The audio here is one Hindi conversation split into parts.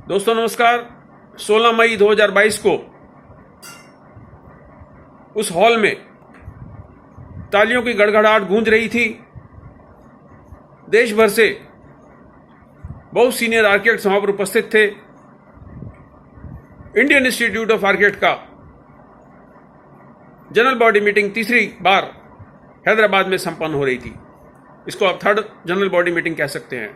दोस्तों नमस्कार। 16 मई 2022 को उस हॉल में तालियों की गड़गड़ाहट गूंज रही थी। देश भर से बहुत सीनियर आर्किटेक्ट्स वहां पर उपस्थित थे। इंडियन इंस्टीट्यूट ऑफ आर्किटेक्ट का जनरल बॉडी मीटिंग तीसरी बार हैदराबाद में संपन्न हो रही थी। इसको आप थर्ड जनरल बॉडी मीटिंग कह सकते हैं।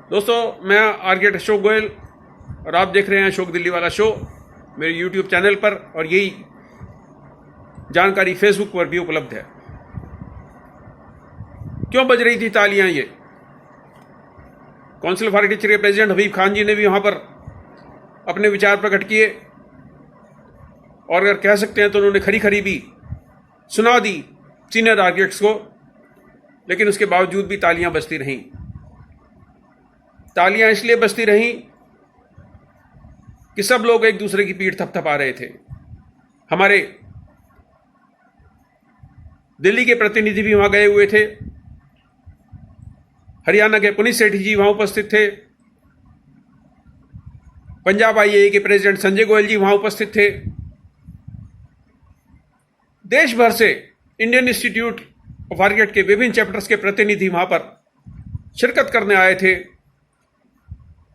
दोस्तों, मैं आर्किटेक्ट अशोक गोयल और आप देख रहे हैं अशोक दिल्ली वाला शो मेरे यूट्यूब चैनल पर, और यही जानकारी फेसबुक पर भी उपलब्ध है। क्यों बज रही थी तालियां? ये काउंसिल ऑफ आर्किटेक्चर के प्रेसिडेंट हबीब खान जी ने भी वहां पर अपने विचार प्रकट किए, और अगर कह सकते हैं तो उन्होंने खरी खरी भी सुना दी सीनियर आर्किटेक्ट्स को, लेकिन उसके बावजूद भी तालियां बजती रहीं। तालियां इसलिए बजती रहीं कि सब लोग एक दूसरे की पीठ थपथपा रहे थे। हमारे दिल्ली के प्रतिनिधि भी वहां गए हुए थे, हरियाणा के पुनीत सेठी जी वहां उपस्थित थे, पंजाब आईआईए के प्रेसिडेंट संजय गोयल जी वहां उपस्थित थे। देश भर से इंडियन इंस्टीट्यूट ऑफ आर्किटेक्ट के विभिन्न चैप्टर्स के प्रतिनिधि वहां पर शिरकत करने आए थे,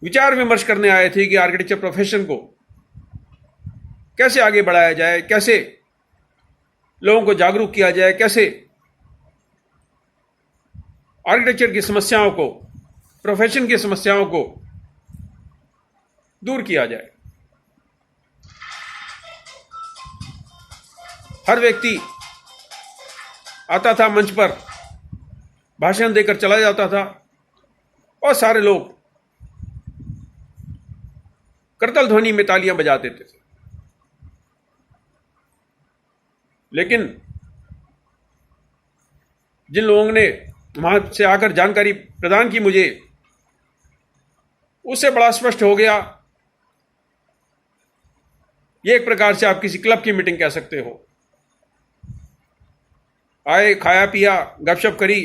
विचार विमर्श करने आए थे कि आर्किटेक्चर प्रोफेशन को कैसे आगे बढ़ाया जाए, कैसे लोगों को जागरूक किया जाए, कैसे आर्किटेक्चर की समस्याओं को, प्रोफेशन की समस्याओं को दूर किया जाए। हर व्यक्ति आता था मंच पर, भाषण देकर चला जाता था, और सारे लोग करतल ध्वनि में तालियां बजा देते थे। लेकिन जिन लोगों ने वहां से आकर जानकारी प्रदान की मुझे, उससे बड़ा स्पष्ट हो गया। यह एक प्रकार से आप किसी क्लब की मीटिंग कह सकते हो। आए, खाया पिया, गपशप करी,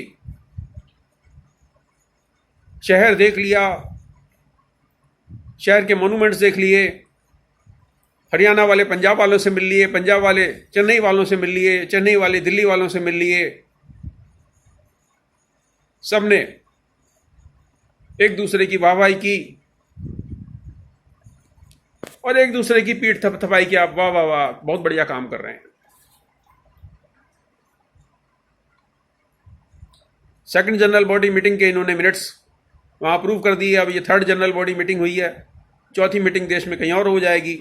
शहर देख लिया, शहर के मॉन्यूमेंट्स देख लिए, हरियाणा वाले पंजाब वालों से मिल लिए, पंजाब वाले चेन्नई वालों से मिल लिए, चेन्नई वाले दिल्ली वालों से मिल लिए। सबने एक दूसरे की वाहवाही की और एक दूसरे की पीठ थपथपाई कि आप वाह वाह वाह, बहुत बढ़िया काम कर रहे हैं। सेकंड जनरल बॉडी मीटिंग के इन्होंने मिनट्स वहां अप्रूव कर दिए। अब ये थर्ड जनरल बॉडी मीटिंग हुई है। चौथी मीटिंग देश में कहीं और हो जाएगी,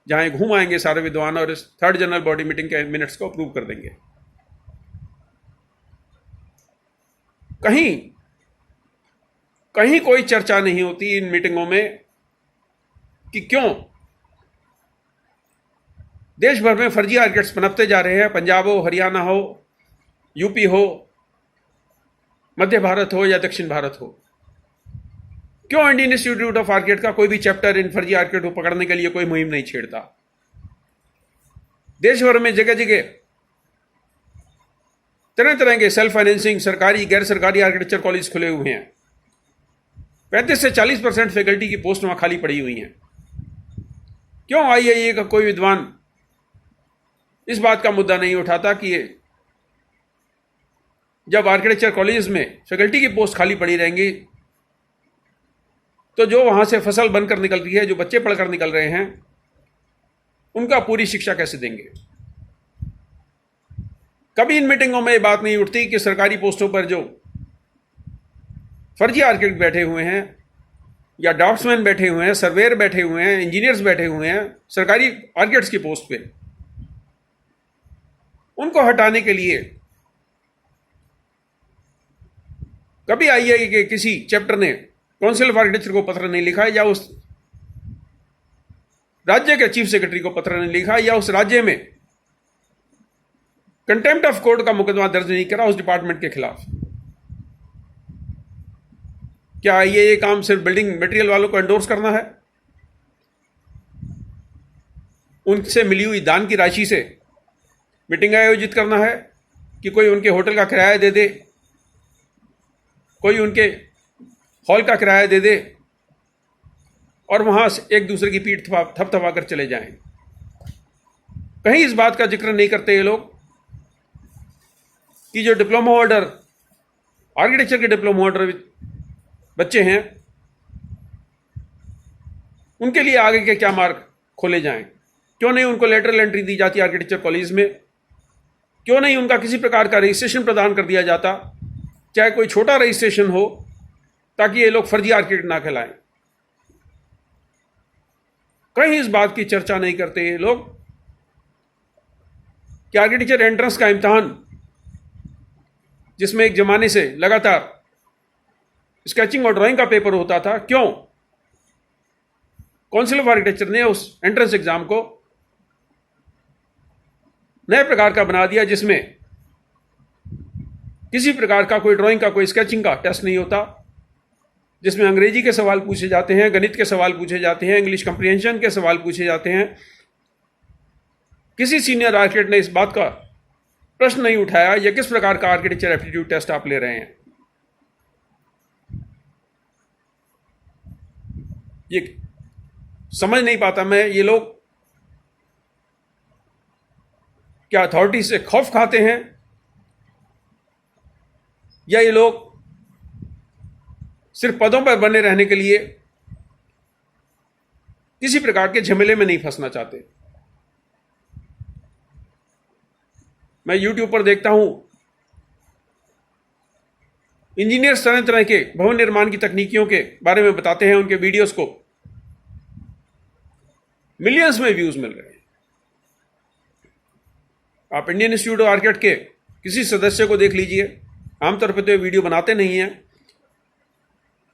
जहां घूम आएंगे सारे विद्वान और इस थर्ड जनरल बॉडी मीटिंग के मिनट्स को अप्रूव कर देंगे। कहीं कहीं कोई चर्चा नहीं होती इन मीटिंगों में कि क्यों देश भर में फर्जी आर्किटेक्ट्स पनपते जा रहे हैं। पंजाब हो, हरियाणा हो, यूपी हो, मध्य भारत हो या दक्षिण भारत हो, क्यों इंडियन इंस्टीट्यूट ऑफ आर्किटेक्ट का कोई भी चैप्टर इन फर्जी आर्किटेक्ट को पकड़ने के लिए कोई मुहिम नहीं छेड़ता? देश भर में जगह जगह तरह तरह के सेल्फ फाइनेंसिंग, सरकारी गैर सरकारी आर्किटेक्चर कॉलेज खुले हुए हैं। 35 से 40% फैकल्टी की पोस्ट वहां खाली पड़ी हुई हैं। क्यों आईआईए का कोई विद्वान इस बात का मुद्दा नहीं उठाता कि जब आर्किटेक्चर कॉलेज में फैकल्टी की पोस्ट खाली पड़ी रहेंगी तो जो वहां से फसल बनकर निकल रही है, जो बच्चे पढ़कर निकल रहे हैं, उनका पूरी शिक्षा कैसे देंगे? कभी इन मीटिंगों में ये बात नहीं उठती कि सरकारी पोस्टों पर जो फर्जी आर्किटेक्ट बैठे हुए हैं या ड्राफ्ट्समैन बैठे हुए हैं, सर्वेयर बैठे हुए हैं, इंजीनियर्स बैठे हुए हैं सरकारी आर्किटेक्ट्स की पोस्ट पे, उनको हटाने के लिए कभी आईआईए के किसी चैप्टर ने काउंसिल ऑफ आर्किटेक्चर को पत्र नहीं लिखा, या उस राज्य के चीफ सेक्रेटरी को पत्र नहीं लिखा, या उस राज्य में कंटेम्प्ट ऑफ कोर्ट का मुकदमा दर्ज नहीं करा उस डिपार्टमेंट के खिलाफ। क्या ये काम सिर्फ बिल्डिंग मटेरियल वालों को एंडोर्स करना है? उनसे मिली हुई दान की राशि से मीटिंग आयोजित करना है कि कोई उनके होटल का किराया दे दे, कोई उनके हॉल का किराया दे दे, और वहां से एक दूसरे की पीठ थपथपा कर चले जाएं। कहीं इस बात का जिक्र नहीं करते ये लोग कि जो डिप्लोमा होल्डर, आर्किटेक्चर के डिप्लोमा होल्डर बच्चे हैं, उनके लिए आगे के क्या मार्ग खोले जाएं। क्यों नहीं उनको लेटरल एंट्री दी जाती आर्किटेक्चर कॉलेज में? क्यों नहीं उनका किसी प्रकार का रजिस्ट्रेशन प्रदान कर दिया जाता, चाहे कोई छोटा रजिस्ट्रेशन हो, ताकि ये लोग फर्जी आर्किटेक्ट ना कहलाएं। कहीं इस बात की चर्चा नहीं करते ये लोग कि आर्किटेक्चर एंट्रेंस का इम्तिहान, जिसमें एक जमाने से लगातार स्केचिंग और ड्राइंग का पेपर होता था, क्यों काउंसिल ऑफ आर्किटेक्चर ने उस एंट्रेंस एग्जाम को नए प्रकार का बना दिया, जिसमें किसी प्रकार का कोई ड्राइंग का, कोई स्केचिंग का टेस्ट नहीं होता, जिसमें अंग्रेजी के सवाल पूछे जाते हैं, गणित के सवाल पूछे जाते हैं, इंग्लिश कंप्रीहेंशन के सवाल पूछे जाते हैं। किसी सीनियर आर्किटेक्ट ने इस बात का प्रश्न नहीं उठाया यह किस प्रकार का आर्किटेक्चर एप्टीट्यूड टेस्ट आप ले रहे हैं। ये समझ नहीं पाता मैं, ये लोग क्या अथॉरिटी से खौफ खाते हैं, या ये लोग सिर्फ पदों पर बने रहने के लिए किसी प्रकार के झमेले में नहीं फंसना चाहते। मैं YouTube पर देखता हूं इंजीनियर्स तरह तरह के भवन निर्माण की तकनीकियों के बारे में बताते हैं, उनके वीडियोस को मिलियंस में व्यूज मिल रहे हैं। आप इंडियन इंस्टीट्यूट ऑफ आर्किटेक्ट के किसी सदस्य को देख लीजिए, आमतौर पर तो ये वीडियो बनाते नहीं हैं।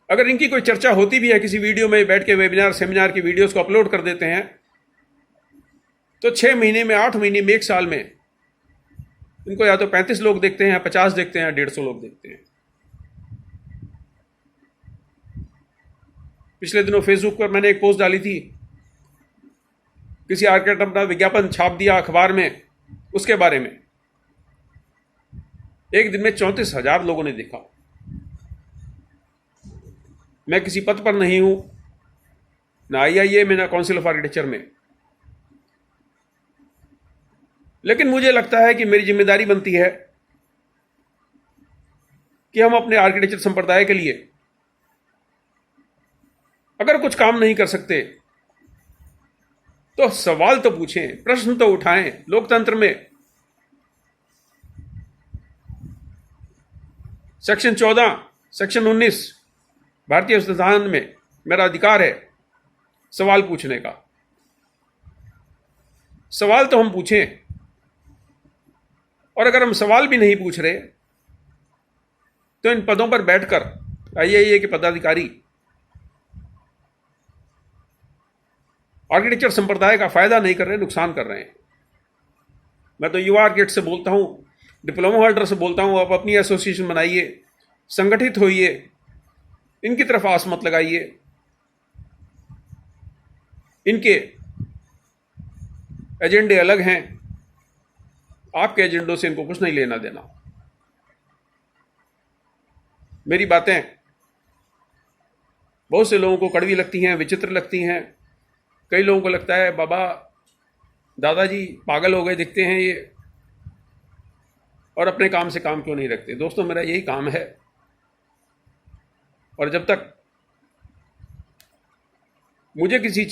अगर इनकी कोई चर्चा होती भी है किसी वीडियो में, बैठ के वेबिनार सेमिनार की वीडियोस को अपलोड कर देते हैं, तो 6 महीने में, 8 महीने में, 1 साल में इनको या तो 35 लोग देखते हैं, 50 देखते हैं, 150 लोग देखते हैं। पिछले दिनों फेसबुक पर मैंने एक पोस्ट डाली थी, किसी आर्किटेक्ट अपना विज्ञापन छाप दिया अखबार में, उसके बारे में एक दिन में 34,000 लोगों ने देखा। मैं किसी पद पर नहीं हूं, ना IIA में, ना काउंसिल ऑफ आर्किटेक्चर में, लेकिन मुझे लगता है कि मेरी जिम्मेदारी बनती है कि हम अपने आर्किटेक्चर संप्रदाय के लिए अगर कुछ काम नहीं कर सकते तो सवाल तो पूछें, प्रश्न तो उठाएं। लोकतंत्र में सेक्शन 14, सेक्शन 19 भारतीय संविधान में मेरा अधिकार है सवाल पूछने का। सवाल तो हम पूछें, और अगर हम सवाल भी नहीं पूछ रहे तो इन पदों पर बैठकर IIA के पदाधिकारी आर्किटेक्चर संप्रदाय का फायदा नहीं कर रहे, नुकसान कर रहे हैं। मैं तो युवा आर्किटेक्ट से बोलता हूं, डिप्लोमा होल्डर से बोलता हूं, आप अपनी एसोसिएशन बनाइए, संगठित होइए, इनकी तरफ आस मत लगाइए। इनके एजेंडे अलग हैं, आपके एजेंडों से इनको कुछ नहीं लेना देना। मेरी बातें बहुत से लोगों को कड़वी लगती हैं, विचित्र लगती हैं। कई लोगों को लगता है बाबा दादाजी पागल हो गए दिखते हैं ये, और अपने काम से काम क्यों नहीं रखते। दोस्तों, मेरा यही काम है, और जब तक मुझे किसी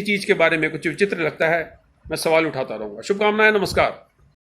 चीज के बारे में कुछ विचित्र लगता है, मैं सवाल उठाता रहूंगा। शुभकामनाएं, नमस्कार।